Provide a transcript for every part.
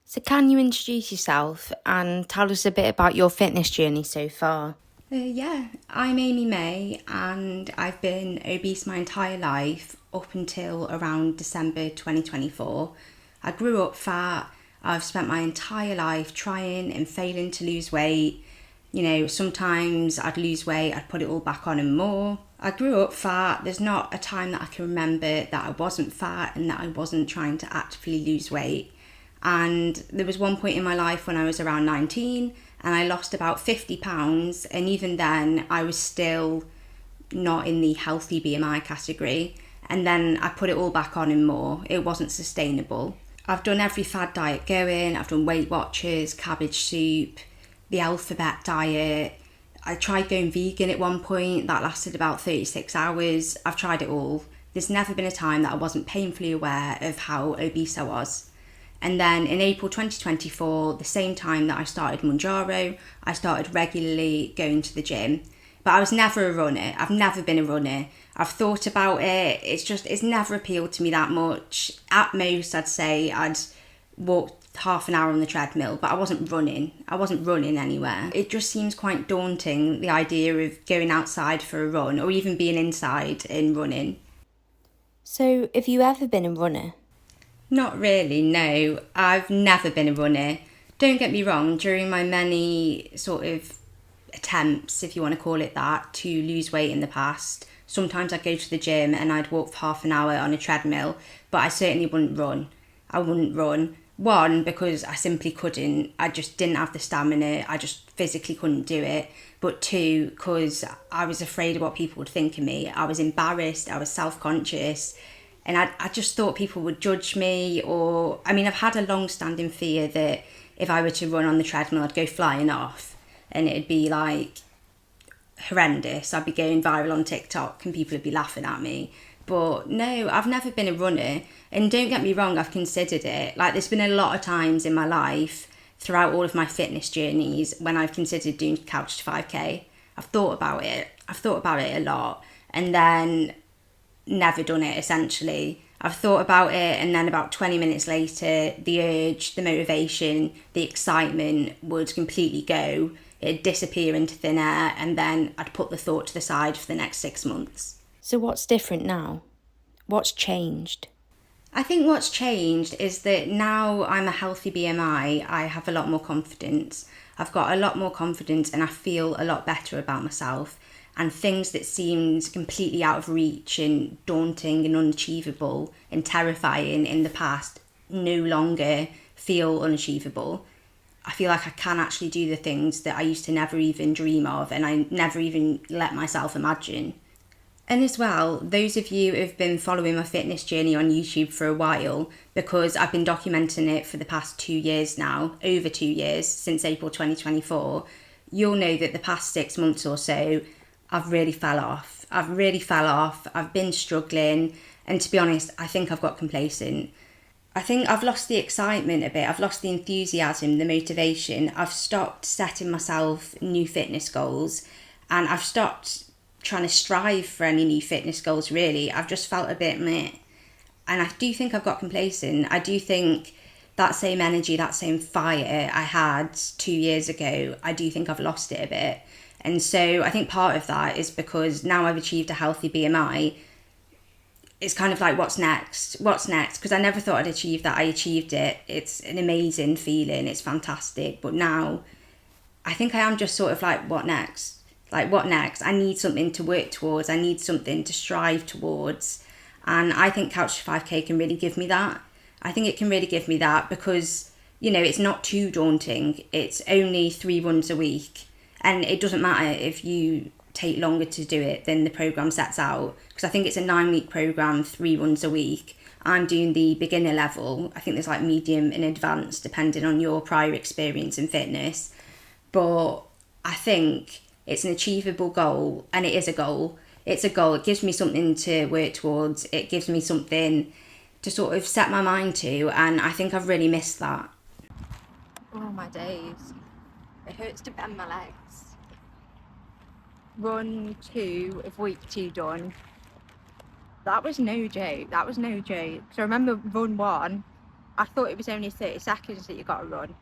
So can you introduce yourself and tell us a bit about your fitness journey so far? Yeah, I'm Amy May and I've been obese my entire life up until around December 2024. I grew up fat. I've spent my entire life trying and failing to lose weight. You know, sometimes I'd lose weight, I'd put it all back on and more. I grew up fat. There's not a time that I can remember that I wasn't fat and that I wasn't trying to actively lose weight. And there was one point in my life when I was around 19 and I lost about 50 pounds. And even then, I was still not in the healthy BMI category. And then I put it all back on and more. It wasn't sustainable. I've done every fad diet going. I've done Weight Watchers, cabbage soup, the alphabet diet. I tried going vegan at one point. That lasted about 36 hours. I've tried it all. There's never been a time that I wasn't painfully aware of how obese I was. And then in April 2024, the same time that I started Manjaro, I started regularly going to the gym. But I was never a runner. I've never been a runner. I've thought about it. It's never appealed to me that much. At most, I'd say I'd walk half an hour on the treadmill, but I wasn't running. I wasn't running anywhere. It just seems quite daunting, the idea of going outside for a run or even being inside and running. So have you ever been a runner? Not really, no. I've never been a runner. Don't get me wrong, during my many sort of attempts, if you want to call it that, to lose weight in the past, sometimes I'd go to the gym and I'd walk for half an hour on a treadmill, but I certainly wouldn't run. I wouldn't run. One, because I simply couldn't. I just didn't have the stamina. I just physically couldn't do it. But two, because I was afraid of what people would think of me. I was embarrassed. I was self-conscious. And I just thought people would judge me, or I've had a long-standing fear that if I were to run on the treadmill, I'd go flying off and it'd be like horrendous. I'd be going viral on TikTok and people would be laughing at me. But no, I've never been a runner. And don't get me wrong, I've considered it. Like, there's been a lot of times in my life throughout all of my fitness journeys when I've considered doing couch to 5k. I've thought about it. I've thought about it a lot. And then never done it, essentially. I've thought about it, and then about 20 minutes later, the urge, the motivation, the excitement would completely go. It'd disappear into thin air, and then I'd put the thought to the side for the next 6 months. So what's different now? What's changed? I think what's changed is that now I'm a healthy BMI, I have a lot more confidence. I've got a lot more confidence and I feel a lot better about myself. And things that seemed completely out of reach and daunting and unachievable and terrifying in the past no longer feel unachievable. I feel like I can actually do the things that I used to never even dream of and I never even let myself imagine. And as well, those of you who've been following my fitness journey on YouTube for a while, because I've been documenting it for the past 2 years now, over 2 years, since April 2024, you'll know that the past 6 months or so, I've really fell off. I've been struggling. And to be honest, I think I've got complacent. I think I've lost the excitement a bit. I've lost the enthusiasm, the motivation. I've stopped setting myself new fitness goals. And I've stopped trying to strive for any new fitness goals, really. I've just felt a bit meh. And I do think I've got complacent. I do think that same energy, that same fire I had 2 years ago, I do think I've lost it a bit. And so I think part of that is because now I've achieved a healthy BMI, it's kind of like, what's next? What's next? Because I never thought I'd achieve that. I achieved it. It's an amazing feeling. It's fantastic. But now I think I am just sort of like, what next? Like, what next? I need something to work towards. I need something to strive towards. And I think Couch to 5k can really give me that. I think it can really give me that because, you know, it's not too daunting. It's only 3 runs a week. And it doesn't matter if you take longer to do it than the programme sets out. Because I think it's a 9-week programme, 3 runs a week. I'm doing the beginner level. I think there's like medium and advanced depending on your prior experience in fitness. But I think it's an achievable goal, and it is a goal. It's a goal. It gives me something to work towards. It gives me something to sort of set my mind to, and I think I've really missed that. Oh my days. It hurts to bend my legs. Run 2 of week 2 done. That was no joke. So I remember run 1, I thought it was only 30 seconds that you got to run,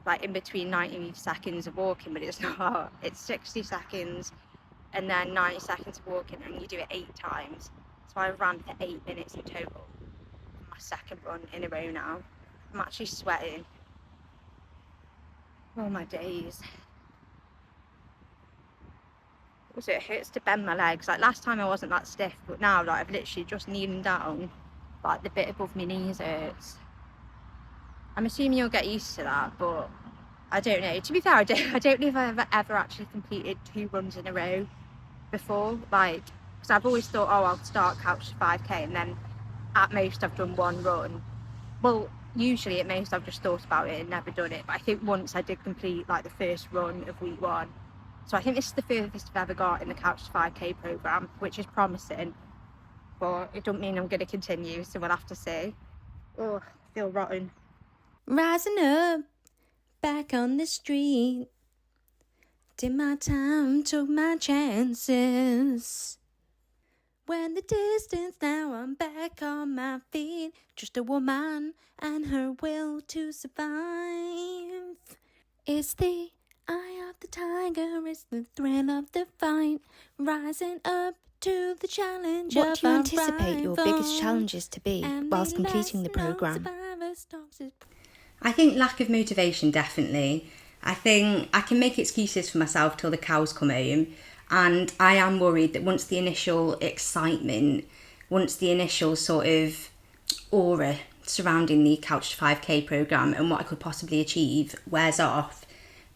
like in between 90 seconds of walking, but it's not. It's 60 seconds and then 90 seconds of walking, and you do it 8 times. So I ran for 8 minutes in total. My second run in a row now. I'm actually sweating. Oh my days. Also, it hurts to bend my legs. Like last time I wasn't that stiff, but now like I've literally just kneeling down, like the bit above my knees hurts. I'm assuming you'll get used to that, but I don't know. To be fair, I don't know if I've ever actually completed 2 runs in a row before. Like, because I've always thought, oh, I'll start couch to 5k, and then at most I've done 1 run. Well, usually at most I've just thought about it and never done it. But I think once I did complete like the first run of week 1. So I think this is the furthest I've ever got in the couch to 5k programme, which is promising. But it don't mean I'm going to continue, so we'll have to see. Oh, I feel rotten. Rising up, back on the street. Did my time, took my chances. When the distance, now I'm back on my feet. Just a woman and her will to survive. It's the eye of the tiger, it's the thrill of the fight. Rising up to the challenge. What do you anticipate your biggest challenges to be whilst completing the programme? I think lack of motivation, definitely. I think I can make excuses for myself till the cows come home, and I am worried that once the initial excitement, once the initial sort of aura surrounding the Couch to 5k programme and what I could possibly achieve wears off,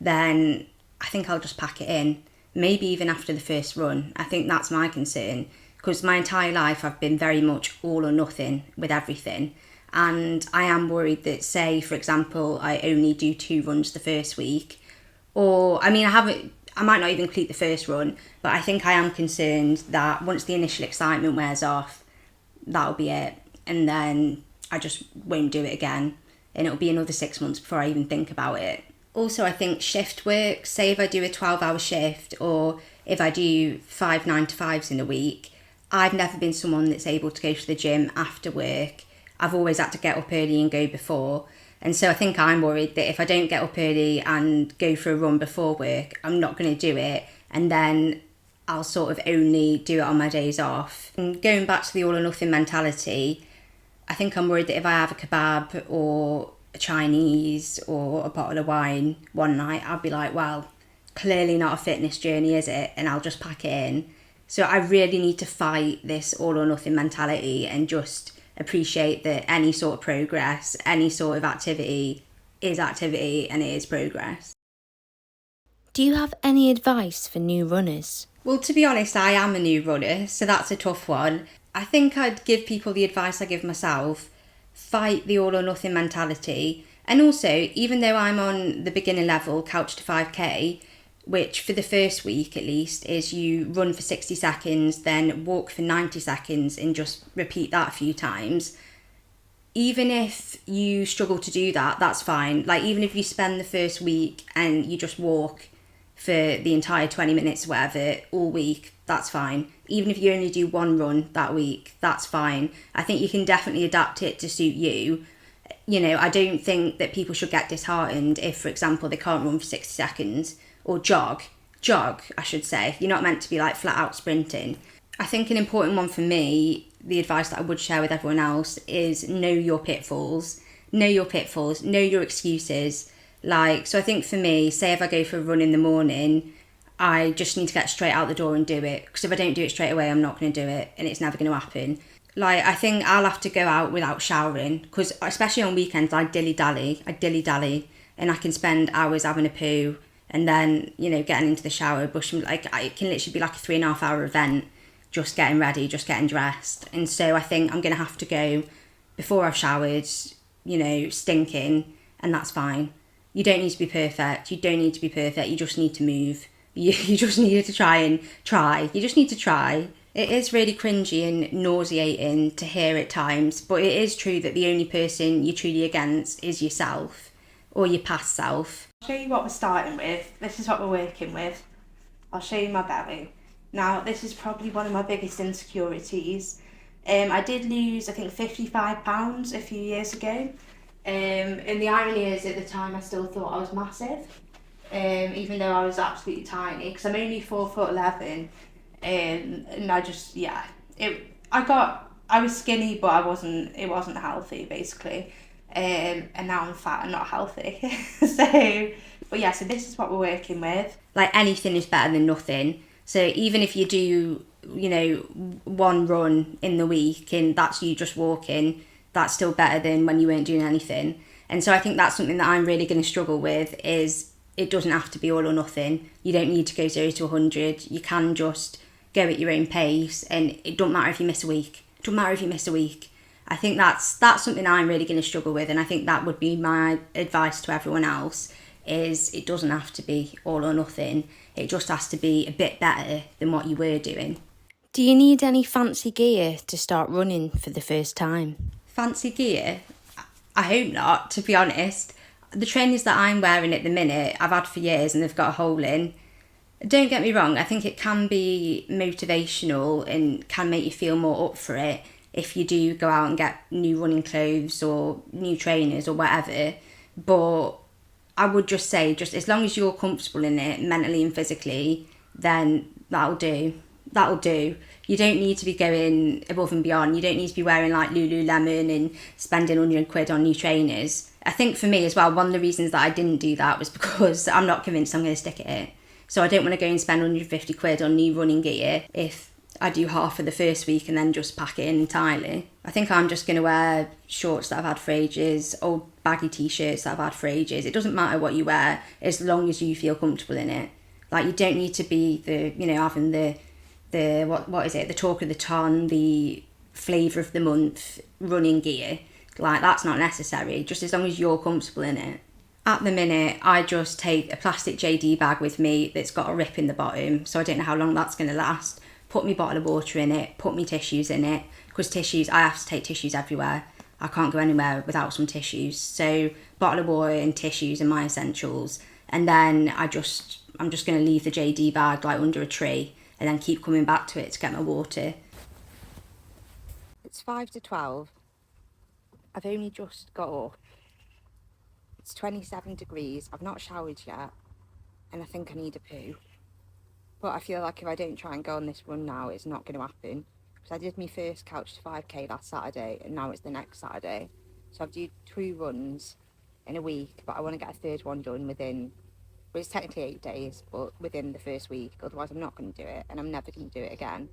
then I think I'll just pack it in. Maybe even after the first run. I think that's my concern, because my entire life I've been very much all or nothing with everything. And I am worried that, say, for example, I only do 2 runs the first week, or, I mean, I might not even complete the first run, but I think I am concerned that once the initial excitement wears off, that'll be it. And then I just won't do it again. And it'll be another 6 months before I even think about it. Also, I think shift work, say if I do a 12-hour shift, or if I do 5 9-to-5s in a week, I've never been someone that's able to go to the gym after work. I've always had to get up early and go before. And so I think I'm worried that if I don't get up early and go for a run before work, I'm not going to do it. And then I'll sort of only do it on my days off. And going back to the all or nothing mentality, I think I'm worried that if I have a kebab or a Chinese or a bottle of wine one night, I'll be like, well, clearly not a fitness journey, is it? And I'll just pack it in. So I really need to fight this all or nothing mentality and just appreciate that any sort of progress, any sort of activity is activity and it is progress. Do you have any advice for new runners? Well, to be honest, I am a new runner, so that's a tough one. I think I'd give people the advice I give myself: fight the all or nothing mentality. And also, even though I'm on the beginner level couch to 5k, which for the first week at least is you run for 60 seconds, then walk for 90 seconds and just repeat that a few times. Even if you struggle to do that, that's fine. Like, even if you spend the first week and you just walk for the entire 20 minutes, whatever, all week, that's fine. Even if you only do 1 run that week, that's fine. I think you can definitely adapt it to suit you. You know, I don't think that people should get disheartened if, for example, they can't run for 60 seconds. Or jog, I should say. You're not meant to be like flat out sprinting. I think an important one for me, the advice that I would share with everyone else, is know your pitfalls, know your excuses. Like, so I think for me, say if I go for a run in the morning, I just need to get straight out the door and do it. Because if I don't do it straight away, I'm not going to do it and it's never going to happen. Like, I think I'll have to go out without showering, because especially on weekends, I dilly-dally, and I can spend hours having a poo. And then, you know, getting into the shower, brushing, like, it can literally be like a 3.5 hour event, just getting ready, just getting dressed. And so I think I'm going to have to go before I've showered, you know, stinking, and that's fine. You don't need to be perfect. You just need to move. You just need to try. You just need to try. It is really cringy and nauseating to hear at times, but it is true that the only person you're truly against is yourself, or your past self. I'll show you what we're starting with. This is what we're working with. I'll show you my belly. Now, this is probably one of my biggest insecurities. I did lose, I think, 55 pounds a few years ago. And the irony is, at the time, I still thought I was massive, even though I was absolutely tiny, because I'm only 4'11", and I just, I was skinny, but it wasn't healthy, basically. And now I'm fat and not healthy. So this is what we're working with. Like, anything is better than nothing. So even if you do, one run in the week and that's you just walking, that's still better than when you weren't doing anything. And so I think that's something that I'm really going to struggle with, is it doesn't have to be all or nothing. You don't need to go 0 to 100. You can just go at your own pace, and it don't matter if you miss a week. It don't matter if you miss a week. I think that's something I'm really going to struggle with, and I think that would be my advice to everyone else, is it doesn't have to be all or nothing. It just has to be a bit better than what you were doing. Do you need any fancy gear to start running for the first time? Fancy gear? I hope not, to be honest. The trainers that I'm wearing at the minute, I've had for years and they've got a hole in. Don't get me wrong, I think it can be motivational and can make you feel more up for it if you do go out and get new running clothes or new trainers or whatever. But I would just say, just as long as you're comfortable in it, mentally and physically, then that'll do. That'll do. You don't need to be going above and beyond. You don't need to be wearing like Lululemon and spending £100 on new trainers. I think for me as well, one of the reasons that I didn't do that was because I'm not convinced I'm going to stick at it. So I don't want to go and spend £150 on new running gear if I do half for the first week and then just pack it in entirely. I think I'm just going to wear shorts that I've had for ages, old baggy t-shirts that I've had for ages. It doesn't matter what you wear as long as you feel comfortable in it. Like, you don't need to be having the what is it, the talk of the town, the flavour of the month running gear. Like, that's not necessary, just as long as you're comfortable in it. At the minute, I just take a plastic JD bag with me that's got a rip in the bottom, so I don't know how long that's going to last. Put my bottle of water in it, put my tissues in it, because tissues, I have to take tissues everywhere. I can't go anywhere without some tissues. So bottle of water and tissues are my essentials. And then I'm just going to leave the JD bag like under a tree and then keep coming back to it to get my water. It's 5 to 12. I've only just got up. It's 27 degrees. I've not showered yet, and I think I need a poo. But I feel like if I don't try and go on this run now, it's not going to happen. Because I did my first couch to 5k last Saturday, and now it's the next Saturday. So I've done 2 runs in a week, but I want to get a third one done within, well, it's technically 8 days, but within the first week. Otherwise I'm not going to do it, and I'm never going to do it again.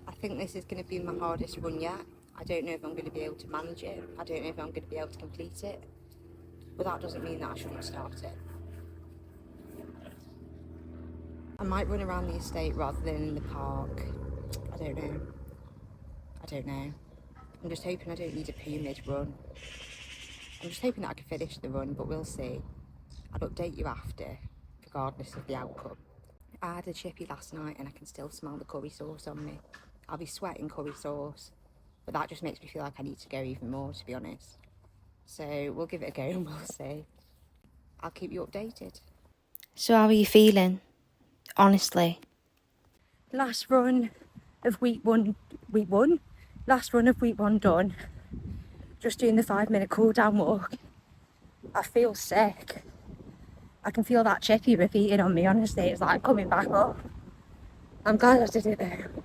I think this is going to be my hardest run yet. I don't know if I'm going to be able to manage it. I don't know if I'm going to be able to complete it. But that doesn't mean that I shouldn't start it. I might run around the estate rather than in the park. I don't know. I'm just hoping I don't need a poo mid-run. I'm just hoping that I can finish the run, but we'll see. I'll update you after, regardless of the outcome. I had a chippy last night and I can still smell the curry sauce on me. I'll be sweating curry sauce, but that just makes me feel like I need to go even more, to be honest. So we'll give it a go and we'll see. I'll keep you updated. So how are you feeling? Honestly. Last run of week one. Last run of week 1 done. Just doing the 5-minute cool down walk. I feel sick. I can feel that chippy repeating on me, honestly. It's like coming back up. I'm glad I did it though.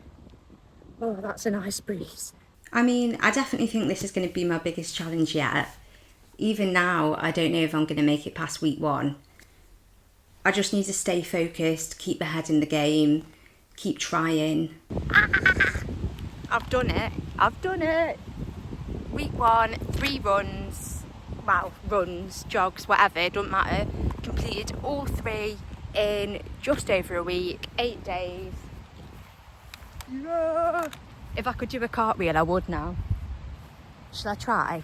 Oh, that's a nice breeze. I mean, I definitely think this is going to be my biggest challenge yet. Even now, I don't know if I'm going to make it past week 1. I just need to stay focused, keep my head in the game, keep trying. I've done it. Week 1, 3 runs. Well, runs, jogs, whatever, it doesn't matter. Completed all 3 in just over a week, 8 days. Yeah. If I could do a cartwheel, I would now. Shall I try?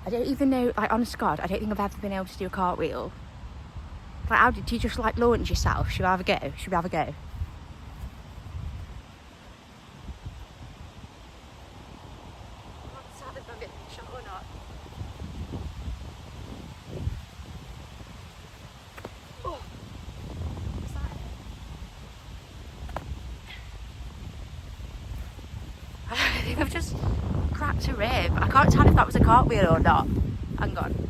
I don't even know, like, honest to God, I don't think I've ever been able to do a cartwheel. Like, how did you just, like, launch yourself? Should we have a go? I think I've just cracked a rib. I can't tell if that was a cartwheel or not. Hang on.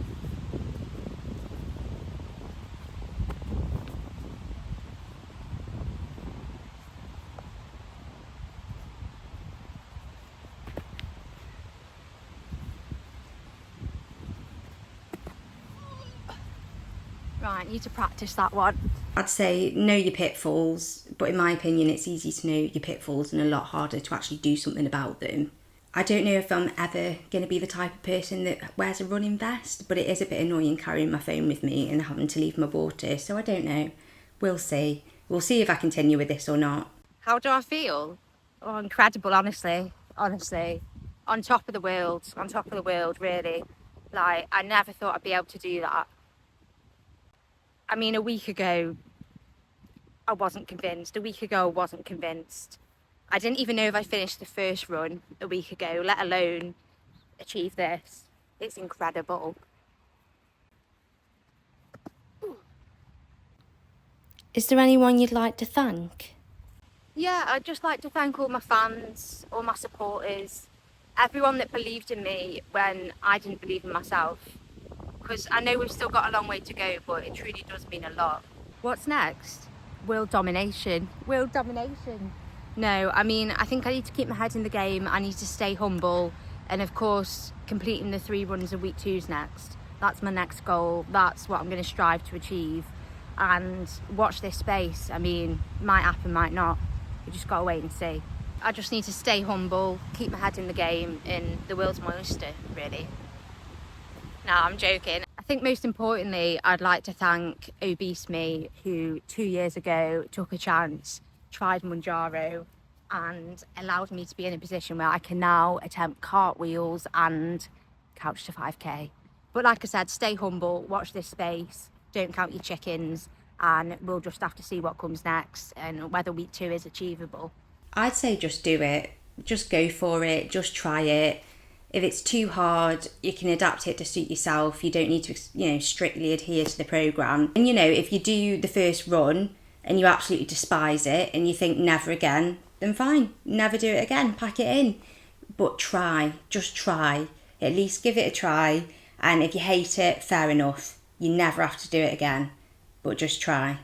Right, need to practice that one. I'd say know your pitfalls, but in my opinion it's easy to know your pitfalls and a lot harder to actually do something about them. I don't know if I'm ever going to be the type of person that wears a running vest, but it is a bit annoying carrying my phone with me and having to leave my water, so I don't know. We'll see. We'll see if I continue with this or not. How do I feel? Oh, incredible, honestly. Honestly. On top of the world, really. Like, I never thought I'd be able to do that. I mean, a week ago, I wasn't convinced. I didn't even know if I finished the first run a week ago, let alone achieve this. It's incredible. Is there anyone you'd like to thank? Yeah, I'd just like to thank all my fans, all my supporters, everyone that believed in me when I didn't believe in myself. Because I know we've still got a long way to go, but it truly does mean a lot. What's next? World domination. World domination. No, I mean, I think I need to keep my head in the game. I need to stay humble. And of course, completing the 3 runs of week 2's next. That's my next goal. That's what I'm going to strive to achieve. And watch this space. I mean, might happen, might not. You just got to wait and see. I just need to stay humble, keep my head in the game, and the world's my oyster, really. No, I'm joking. I think most importantly, I'd like to thank obese me, who 2 years ago took a chance, tried Manjaro, and allowed me to be in a position where I can now attempt cartwheels and couch to 5k. But like I said, stay humble, watch this space, don't count your chickens, and we'll just have to see what comes next and whether week 2 is achievable. I'd say just do it. Just go for it. Just try it. If it's too hard, you can adapt it to suit yourself. You don't need to, strictly adhere to the programme. And, if you do the first run and you absolutely despise it and you think never again, then fine. Never do it again. Pack it in. But try. Just try. At least give it a try. And if you hate it, fair enough. You never have to do it again. But just try.